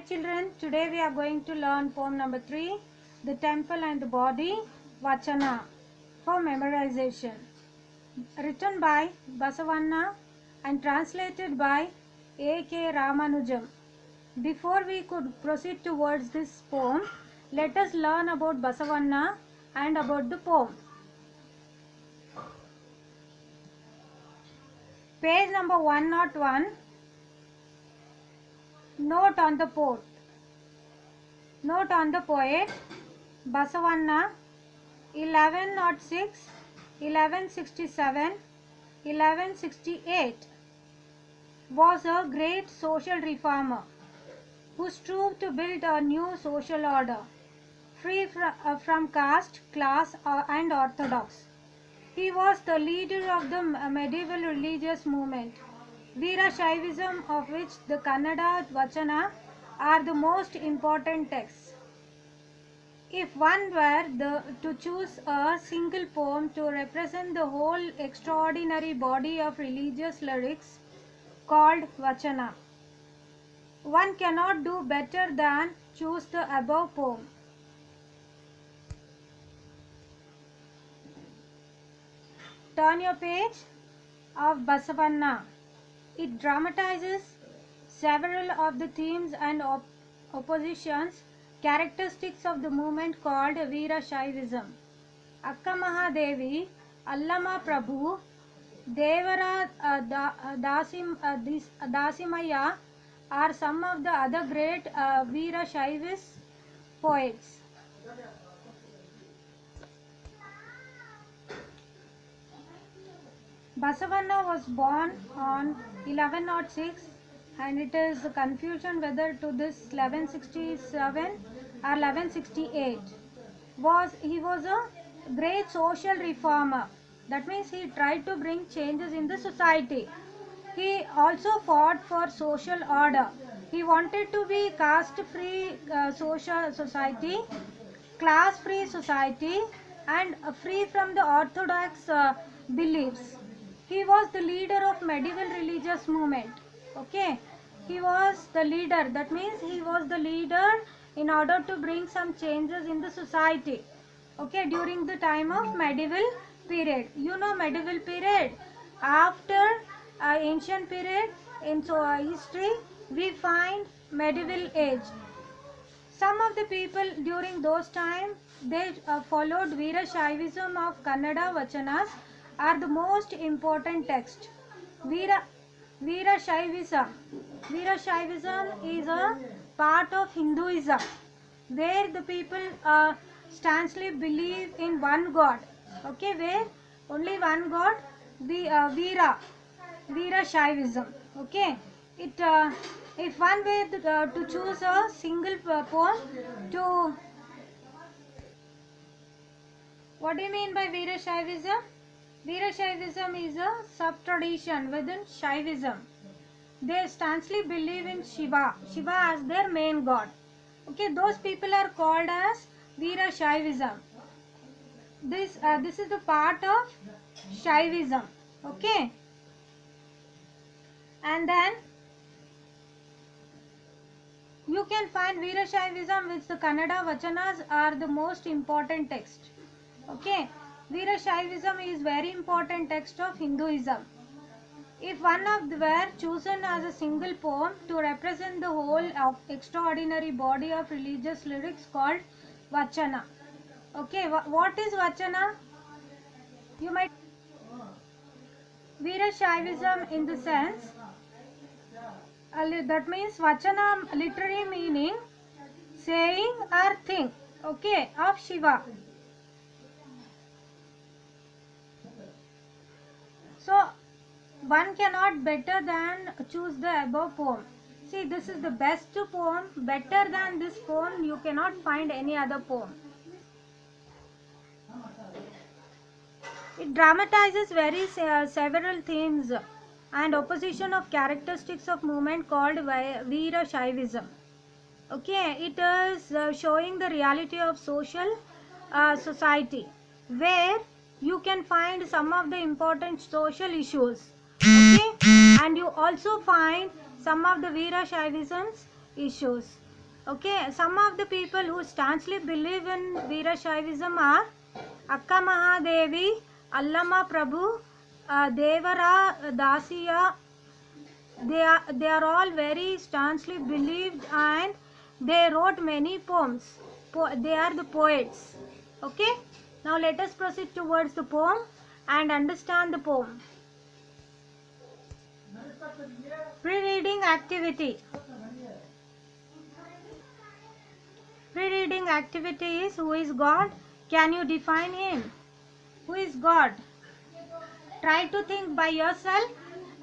children, today we are going to learn poem number 3, The Temple and the Body, Vachana, for memorization. Written by Basavanna and translated by A.K. Ramanujam. Before we could proceed towards this poem, let us learn about Basavanna and about the poem. Page number 101. Note on the poet. Note on the poet. Basavanna, 1106, 1167, 1168, was a great social reformer who strove to build a new social order, free from caste, class, and orthodox. He was the leader of the medieval religious movement, Veerashaivism, of which the Kannada Vachana are the most important texts. If one were to choose a single poem to represent the whole extraordinary body of religious lyrics called Vachana, one cannot do better than choose the above poem. Turn your page of Basavanna. It dramatizes several of the themes and oppositions characteristics of the movement called Veerashaivism. Akka Mahadevi, Allama Prabhu, Devara Dasimaya are some of the other great Veerashaivist poets. Basavanna was born on 1106, and it is a confusion whether to this 1167 or 1168. He was a great social reformer. That means he tried to bring changes in the society. He also fought for social order. He wanted to be caste-free social society, class-free society, and free from the orthodox beliefs. He was the leader of medieval religious movement. Okay, he was the leader. That means he was the leader in order to bring some changes in the society. Okay, during the time of medieval period. You know medieval period. After ancient period in history, we find medieval age. Some of the people during those time, they followed Veerashaivism of Kannada Vachanas are the most important text. Veerashaivism. Veerashaivism is a part of Hinduism, where the people staunchly believe in one God. Okay, where only one God, Veerashaivism. Okay, if one were to choose a single poem to, what do you mean by Veerashaivism? Veerashaivism is a sub-tradition within Shaivism. They staunchly believe in Shiva as their main god. Okay, those people are called as Veerashaivism. This is the part of Shaivism. Okay, and then you can find Veerashaivism, which the Kannada Vachanas are the most important text. Okay, Veerashaivism is very important text of Hinduism. If one of them were chosen as a single poem to represent the whole extraordinary body of religious lyrics called Vachana. Okay, what is Vachana? You might Veerashaivism in the sense, that means Vachana literary meaning saying or thing, okay, of Shiva. So one cannot better than choose the above poem. See, this is the best poem. Better than this poem you cannot find any other poem. It dramatizes several themes and opposition of characteristics of movement called Veerashaivism. Okay, it is showing the reality of social society, where you can find some of the important social issues. Okay, and you also find some of the Veerashaivism's issues. Okay, some of the people who staunchly believe in Veerashaivism are Akka Mahadevi, Allama Prabhu, Devara Dasiya. They are all very staunchly believed, and they wrote many poems. They are the poets. Okay, now let us proceed towards the poem and understand the poem. Pre-reading activity. Pre-reading activity is: who is God? Can you define him? Who is God? Try to think by yourself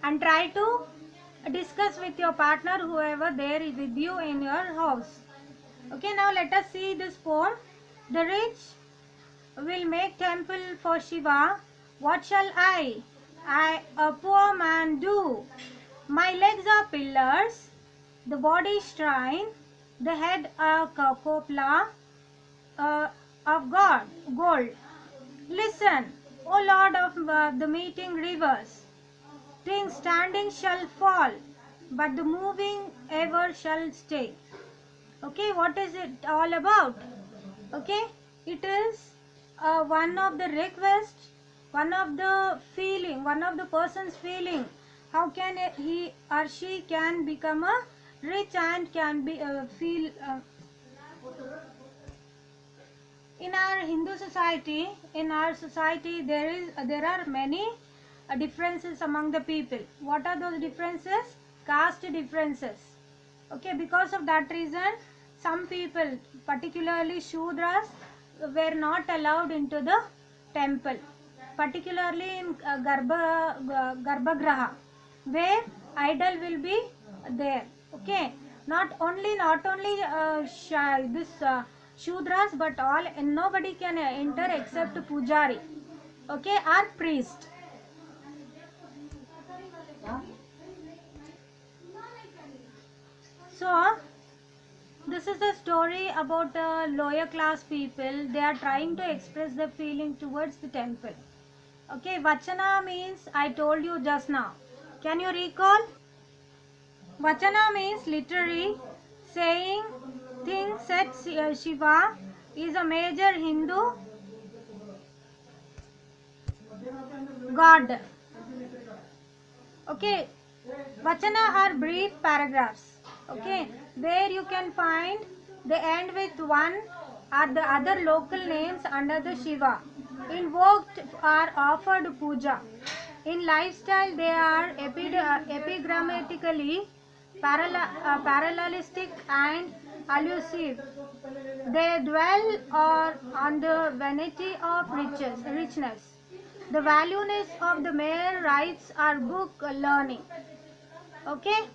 and try to discuss with your partner, whoever there is with you in your house. Okay, now let us see this poem. The rich will make temple for Shiva. What shall I, a poor man, do? My legs are pillars, the body shrine, the head a cupola of God, gold. Listen, O Lord of the meeting rivers. Things standing shall fall, but the moving ever shall stay. Okay, what is it all about? Okay, it is one of the requests, one of the feeling, one of the person's feeling. How can he or she can become a rich and can be feel. In our Hindu society, there are many differences among the people. What are those differences? Caste differences. Okay, because of that reason, some people, particularly Shudras, were not allowed into the temple, particularly in Garbhagraha, where idol will be there. Okay, not only Shudras, but all, and nobody can enter except Pujari, okay, or priest. So this is a story about lower class people. They are trying to express their feeling towards the temple. Okay, Vachana means I told you just now. Can you recall? Vachana means literary, saying things, said Shiva is a major Hindu god. Okay, Vachana are brief paragraphs. Okay, where you can find they end with one or the other local names under the Shiva. Invoked or offered puja. In lifestyle, they are epigrammatically parallelistic and allusive. They dwell on the vanity of richness. The valueness of the mere rights are book learning. Okay.